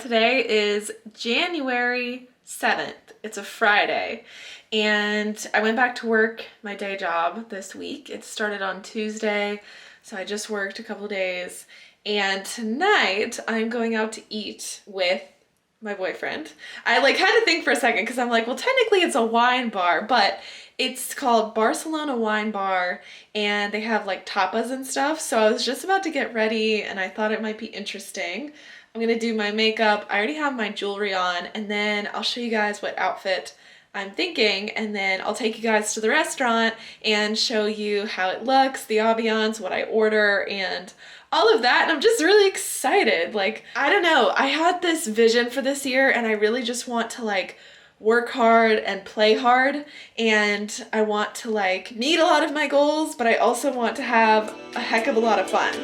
today is January 7th. It's a Friday, and I went back to work my day job this week. It started on Tuesday, so I just worked a couple days, and tonight I'm going out to eat with my boyfriend. I had to think for a second because I'm like, well, technically it's a wine bar, but it's called Barcelona Wine Bar, and they have like tapas and stuff. So I was just about to get ready and I thought it might be interesting. I'm gonna do my makeup. I already have my jewelry on, and then I'll show you guys what outfit I'm thinking, and then I'll take you guys to the restaurant and show you how it looks, the ambiance, what I order, and all of that. And I'm just really excited. I don't know, I had this vision for this year, and I really just want to work hard and play hard, and I want to meet a lot of my goals, but I also want to have a heck of a lot of fun.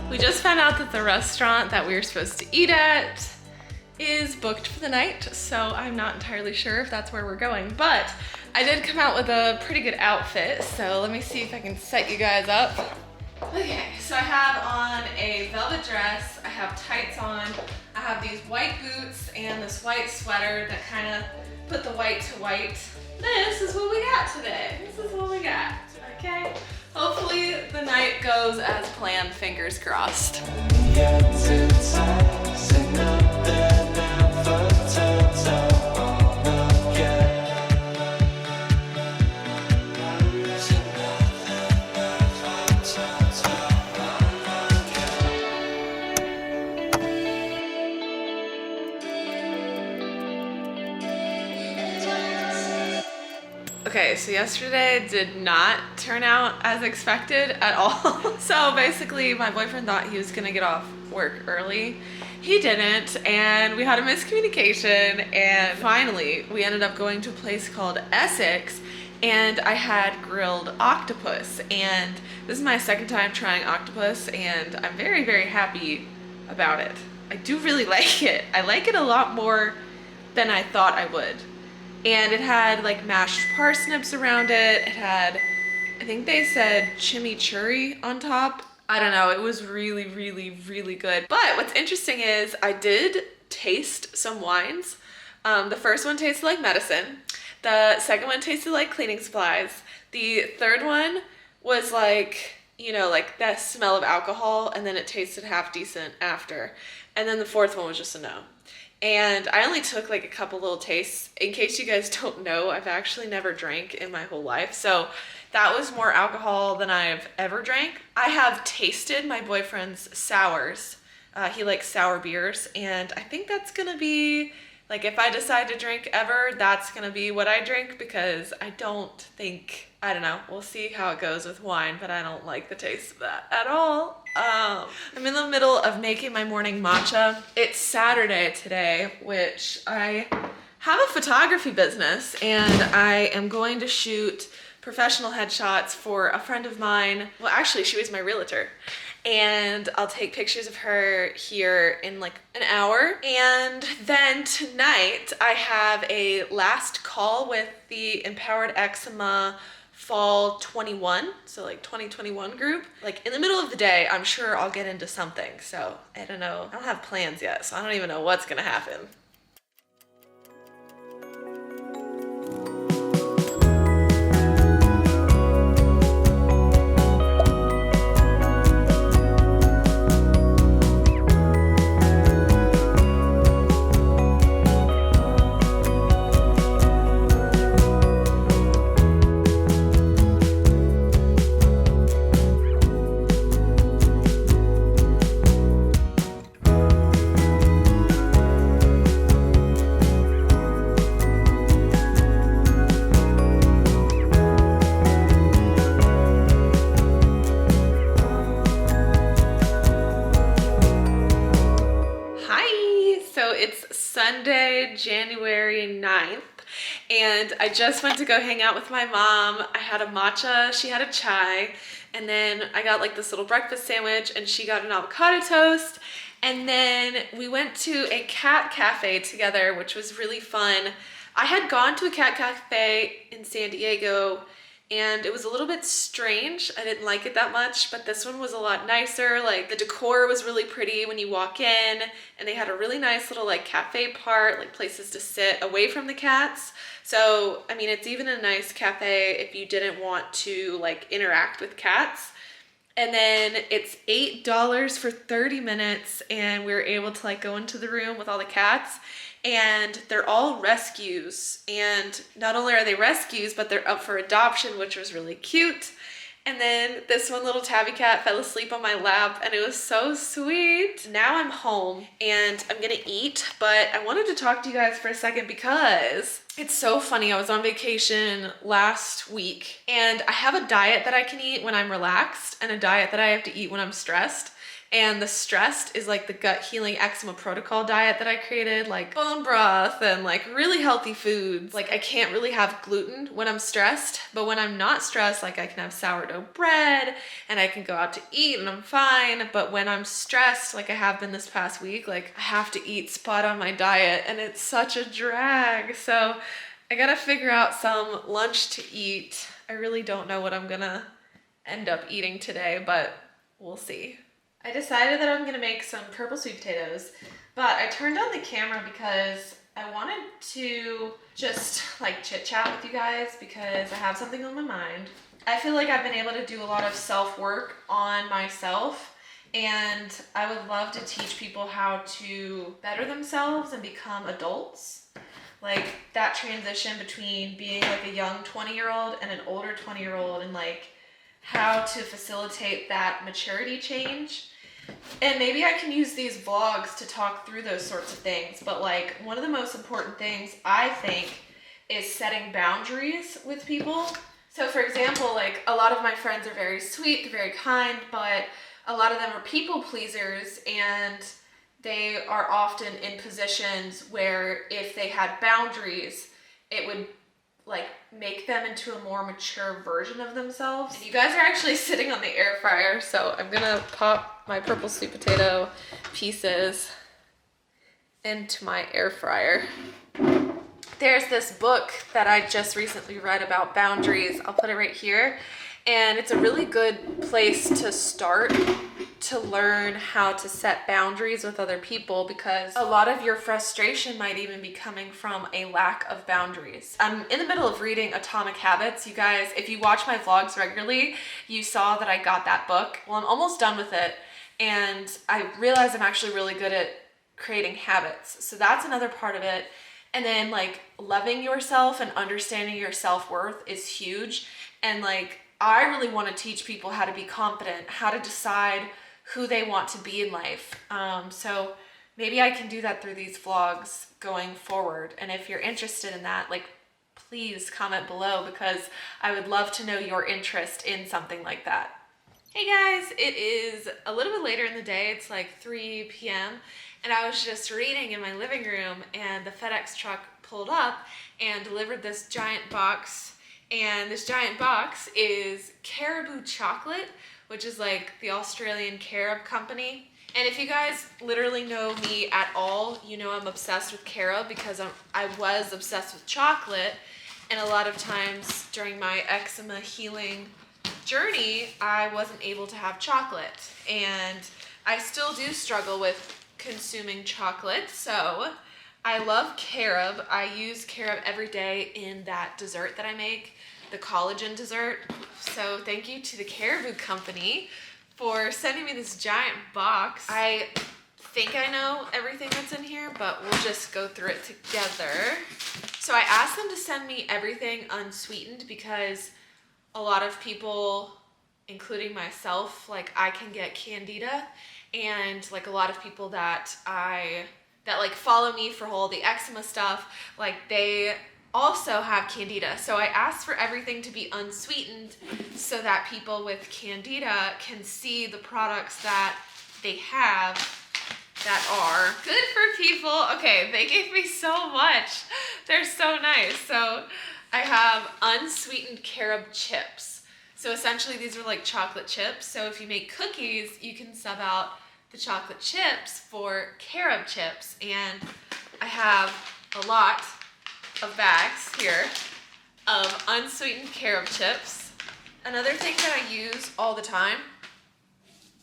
We just found out that the restaurant that we were supposed to eat at is booked for the night, so I'm not entirely sure if that's where we're going, but I did come out with a pretty good outfit, so let me see if I can set you guys up. Okay, so I have on a velvet dress, I have tights on, I have these white boots and this white sweater that kind of put the white to white. This is what we got today. This is what we got, okay? Hopefully the night goes as planned, fingers crossed. Okay, so yesterday did not turn out as expected at all. So basically my boyfriend thought he was gonna get off work early. He didn't, and we had a miscommunication, and finally we ended up going to a place called Essex, and I had grilled octopus, and this is my second time trying octopus, and I'm very, very happy about it. I do really like it. I like it a lot more than I thought I would. And it had mashed parsnips around it. It had, I think they said chimichurri on top. I don't know, it was really, really, really good. But what's interesting is I did taste some wines. The first one tasted like medicine. The second one tasted like cleaning supplies. The third one was that smell of alcohol, and then it tasted half decent after. And then the fourth one was just a no. And I only took a couple little tastes. In case you guys don't know, I've actually never drank in my whole life. So that was more alcohol than I've ever drank. I have tasted my boyfriend's sours. He likes sour beers. And I think that's gonna be, if I decide to drink ever, that's gonna be what I drink, because I don't know, we'll see how it goes with wine, but I don't like the taste of that at all. I'm in the middle of making my morning matcha. It's Saturday today, which I have a photography business, and I am going to shoot professional headshots for a friend of mine. Well, actually, she was my realtor. And I'll take pictures of her here in an hour. And then tonight I have a last call with the Empowered Eczema Fall 21, so 2021 group. In the middle of the day, I'm sure I'll get into something. So I don't know, I don't have plans yet, so I don't even know what's gonna happen. Sunday, January 9th, and I just went to go hang out with my mom. I had a matcha, she had a chai, and then I got this little breakfast sandwich, and she got an avocado toast, And then we went to a cat cafe together, which was really fun. I had gone to a cat cafe in San Diego and it was a little bit strange. I didn't like it that much, but this one was a lot nicer. Like the decor was really pretty when you walk in, and they had a really nice little like cafe part, like places to sit away from the cats. So, I mean, it's even a nice cafe if you didn't want to like interact with cats. And then it's $8 for 30 minutes, and we were able to like go into the room with all the cats, and they're all rescues. And not only are they rescues, but they're up for adoption, which was really cute. And then this one little tabby cat fell asleep on my lap, and it was so sweet. Now I'm home and I'm gonna eat, but I wanted to talk to you guys for a second because it's so funny. I was on vacation last week and I have a diet that I can eat when I'm relaxed and a diet that I have to eat when I'm stressed. And the stressed is like the gut healing eczema protocol diet that I created, like bone broth and like really healthy foods. Like I can't really have gluten when I'm stressed, but when I'm not stressed, like I can have sourdough bread and I can go out to eat and I'm fine. But when I'm stressed, like I have been this past week, like I have to eat spot on my diet and it's such a drag. So I gotta figure out some lunch to eat. I really don't know what I'm gonna end up eating today, but we'll see. I decided that I'm gonna make some purple sweet potatoes, but I turned on the camera because I wanted to just like chit chat with you guys because I have something on my mind. I feel like I've been able to do a lot of self-work on myself, and I would love to teach people how to better themselves and become adults. Like that transition between being like a young 20-year-old and an older 20-year-old, and like how to facilitate that maturity change. And maybe I can use these vlogs to talk through those sorts of things, but like one of the most important things I think is setting boundaries with people. So for example, like a lot of my friends are very sweet, they're very kind, but a lot of them are people pleasers, and they are often in positions where if they had boundaries, it would like make them into a more mature version of themselves. And you guys are actually sitting on the air fryer, so I'm gonna pop my purple sweet potato pieces into my air fryer. There's this book that I just recently read about boundaries. I'll put it right here. And it's a really good place to start to learn how to set boundaries with other people, because a lot of your frustration might even be coming from a lack of boundaries. I'm in the middle of reading Atomic Habits. You guys, if you watch my vlogs regularly, you saw that I got that book. Well, I'm almost done with it, and I realized I'm actually really good at creating habits. So that's another part of it. And then like loving yourself and understanding your self-worth is huge. And like I really want to teach people how to be confident, how to decide who they want to be in life. So maybe I can do that through these vlogs going forward. And if you're interested in that, like please comment below, because I would love to know your interest in something like that. Hey guys, it is a little bit later in the day. It's like 3 p.m. and I was just reading in my living room, and the FedEx truck pulled up and delivered this giant box. And this giant box is Caribou Chocolate, which is like the Australian carob company. And if you guys literally know me at all, you know I'm obsessed with carob because I was obsessed with chocolate. And a lot of times during my eczema healing journey, I wasn't able to have chocolate. And I still do struggle with consuming chocolate, so I love carob. I use carob every day in that dessert that I make, the collagen dessert. So thank you to the Caribou company for sending me this giant box. I think I know everything that's in here, but we'll just go through it together. So I asked them to send me everything unsweetened because a lot of people, including myself, like I can get candida, and like a lot of people that like follow me for all the eczema stuff, like they also have candida. So I asked for everything to be unsweetened so that people with candida can see the products that they have that are good for people. Okay, they gave me so much. They're so nice. So I have unsweetened Carob Chips. So essentially these are like chocolate chips. So if you make cookies, you can sub out the chocolate chips for Carob Chips, and I have a lot of bags here of unsweetened Carob Chips. Another thing that I use all the time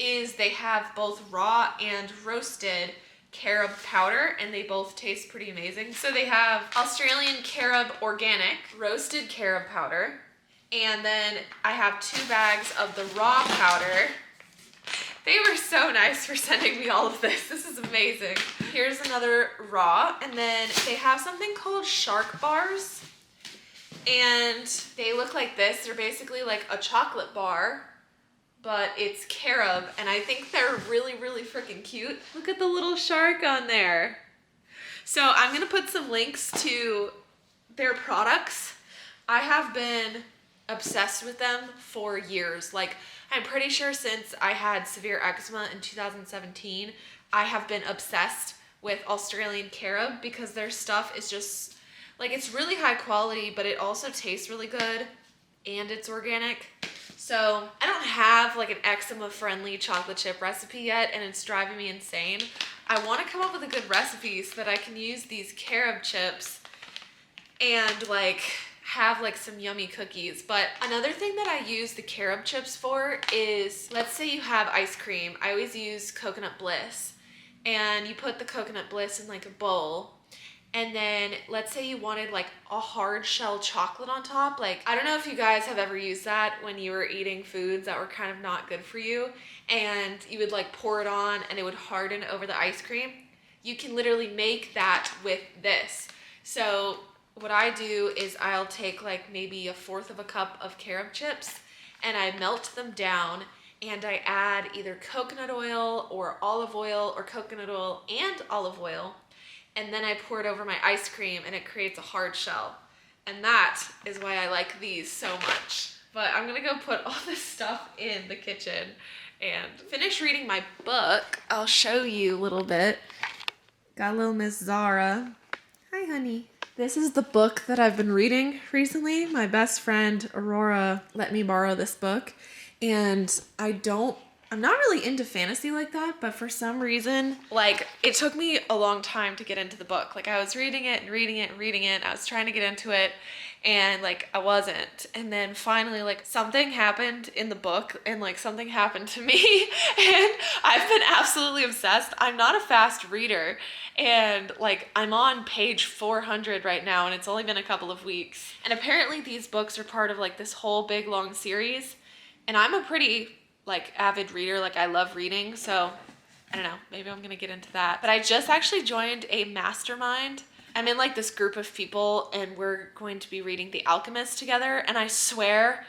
is they have both raw and roasted carob powder, and they both taste pretty amazing. So they have Australian carob organic roasted carob powder, and then I have 2 bags of the raw powder. They were so nice for sending me all of this. This is amazing. Here's another raw, and then they have something called shark bars, and they look like this. They're basically like a chocolate bar, but it's carob, and I think they're really, really freaking cute. Look at the little shark on there. So I'm gonna put some links to their products. I have been obsessed with them for years. Like, I'm pretty sure since I had severe eczema in 2017, I have been obsessed with Australian carob because their stuff is just, like, it's really high quality, but it also tastes really good, and it's organic. So I don't have like an eczema-friendly chocolate chip recipe yet, and it's driving me insane. I want to come up with a good recipe so that I can use these carob chips and like have like some yummy cookies. But another thing that I use the carob chips for is, let's say you have ice cream. I always use coconut bliss, and you put the coconut bliss in like a bowl, and then let's say you wanted like a hard shell chocolate on top. Like, I don't know if you guys have ever used that when you were eating foods that were kind of not good for you, and you would like pour it on and it would harden over the ice cream. You can literally make that with this. So what I do is I'll take like maybe 1/4 cup of carob chips, and I melt them down, and I add either coconut oil or olive oil, or coconut oil and olive oil, and then I pour it over my ice cream, and it creates a hard shell. And that is why I like these so much. But I'm gonna go put all this stuff in the kitchen and finish reading my book. I'll show you a little bit. Got a little Miss Zara. Hi, honey. This is the book that I've been reading recently. My best friend Aurora let me borrow this book, and I'm not really into fantasy like that, but for some reason, like, it took me a long time to get into the book. Like, I was reading it and reading it and reading it. I was trying to get into it, and like, I wasn't. And then finally, like, something happened in the book, and like, something happened to me, and I've been absolutely obsessed. I'm not a fast reader, and like, I'm on page 400 right now, and it's only been a couple of weeks. And apparently these books are part of like this whole big long series, and I'm a pretty like avid reader. Like, I love reading, so I don't know, maybe I'm gonna get into that. But I just actually joined a mastermind. I'm in like this group of people, and we're going to be reading The Alchemist together, and I swear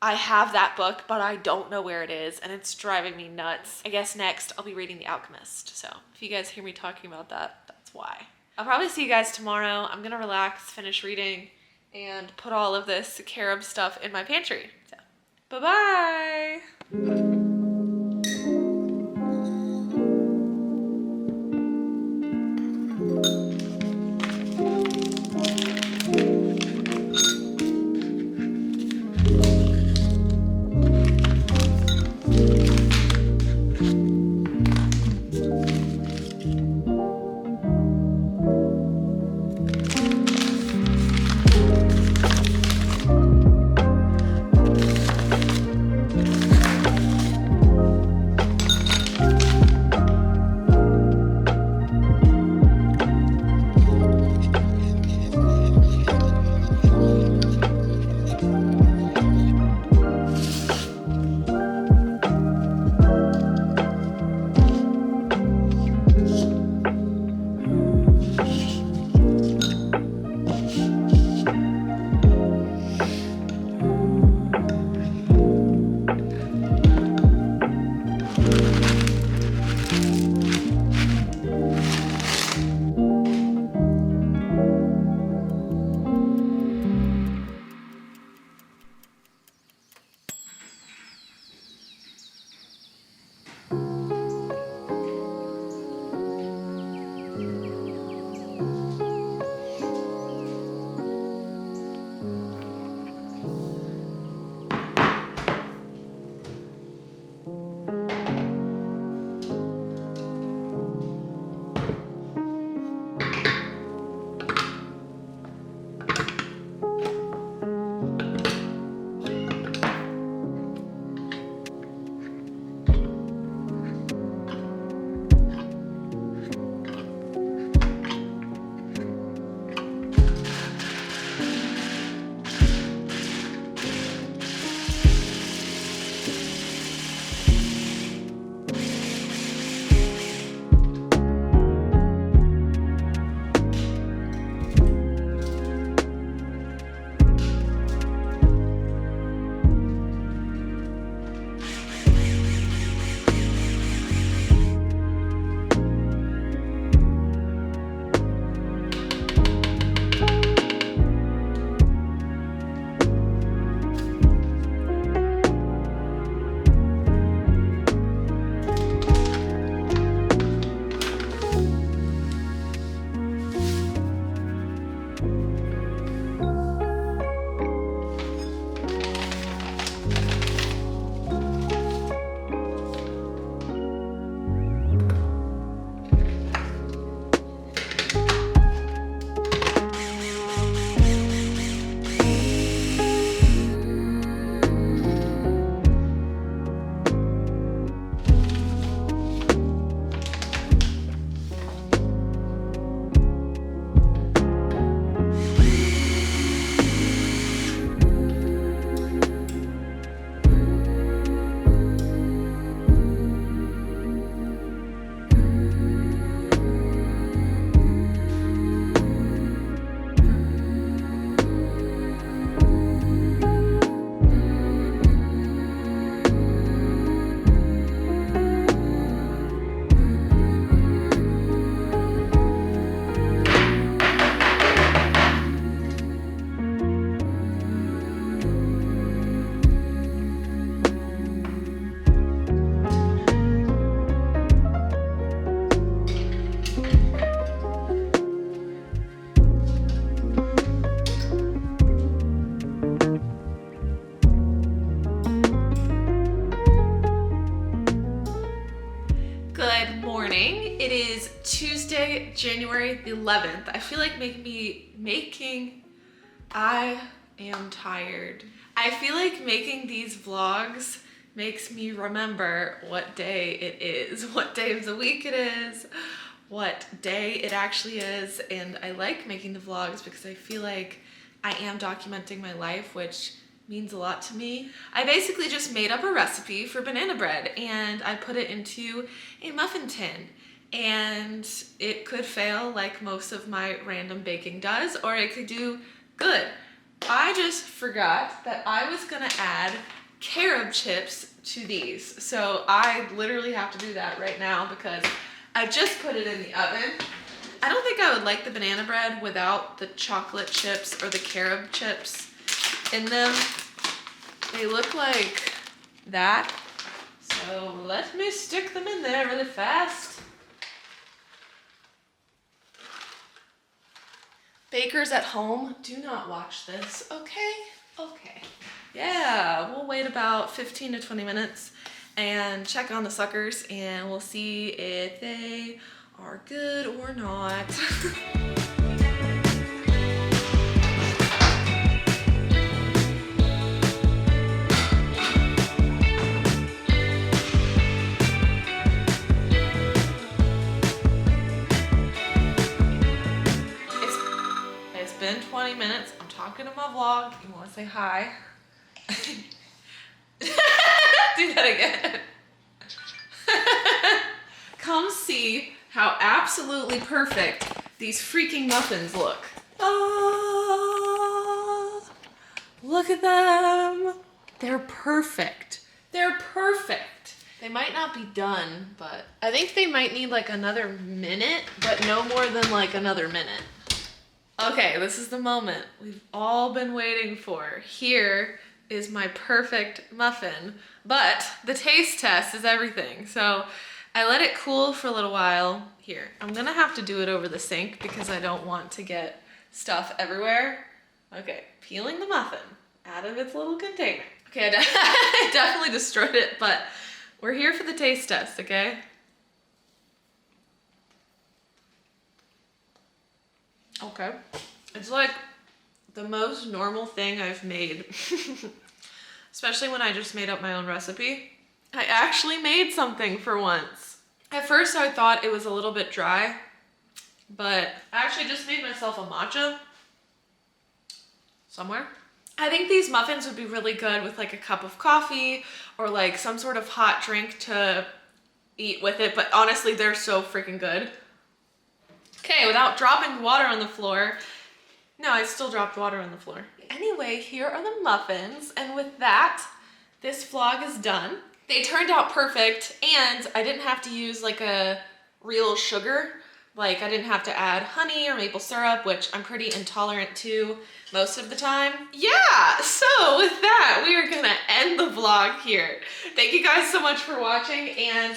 I have that book, but I don't know where it is, and it's driving me nuts. I guess next I'll be reading The Alchemist, so if you guys hear me talking about that, that's why. I'll probably see you guys tomorrow. I'm gonna relax, finish reading, and put all of this carob stuff in my pantry. So, bye-bye! Thursday, January the 11th. I feel like I am tired. I feel like making these vlogs makes me remember what day it is, what day of the week it is, what day it actually is, and I like making the vlogs because I feel like I am documenting my life, which means a lot to me. I basically just made up a recipe for banana bread and I put it into a muffin tin, and it could fail like most of my random baking does, or it could do good. I just forgot that I was gonna add carob chips to these, so I literally have to do that right now because I just put it in the oven. I don't think I would like the banana bread without the chocolate chips or the carob chips in them. They look like that, so let me stick them in there really fast. Bakers at home, do not watch this, okay? Okay. Yeah, we'll wait about 15 to 20 minutes and check on the suckers, and we'll see if they are good or not. It's been 20 minutes. I'm talking to my vlog. You want to say hi? Do that again. Come see how absolutely perfect these freaking muffins look. Oh, look at them. They're perfect. They're perfect. They might not be done, but I think they might need like another minute, but no more than like another minute. Okay, this is the moment we've all been waiting for. Here is my perfect muffin, but the taste test is everything. So I let it cool for a little while. Here, I'm gonna have to do it over the sink because I don't want to get stuff everywhere. Okay, peeling the muffin out of its little container. Okay, I definitely destroyed it, but we're here for the taste test, okay? Okay, it's like the most normal thing I've made, especially when I just made up my own recipe. I actually made something for once. At first I thought it was a little bit dry, but I actually just made myself a matcha somewhere. I think these muffins would be really good with like a cup of coffee or like some sort of hot drink to eat with it, but honestly, they're so freaking good. Okay, without dropping water on the floor. No, I still dropped water on the floor. Anyway, here are the muffins, and with that, this vlog is done. They turned out perfect, and I didn't have to use like a real sugar. Like I didn't have to add honey or maple syrup, which I'm pretty intolerant to most of the time. Yeah, so with that, we are gonna end the vlog here. Thank you guys so much for watching, and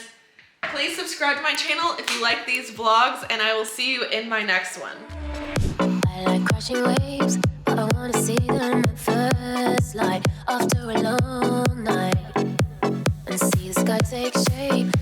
please subscribe to my channel if you like these vlogs, and I will see you in my next one. I like crashing waves, but I wanna see them at first light after a long night and see the sky take shape.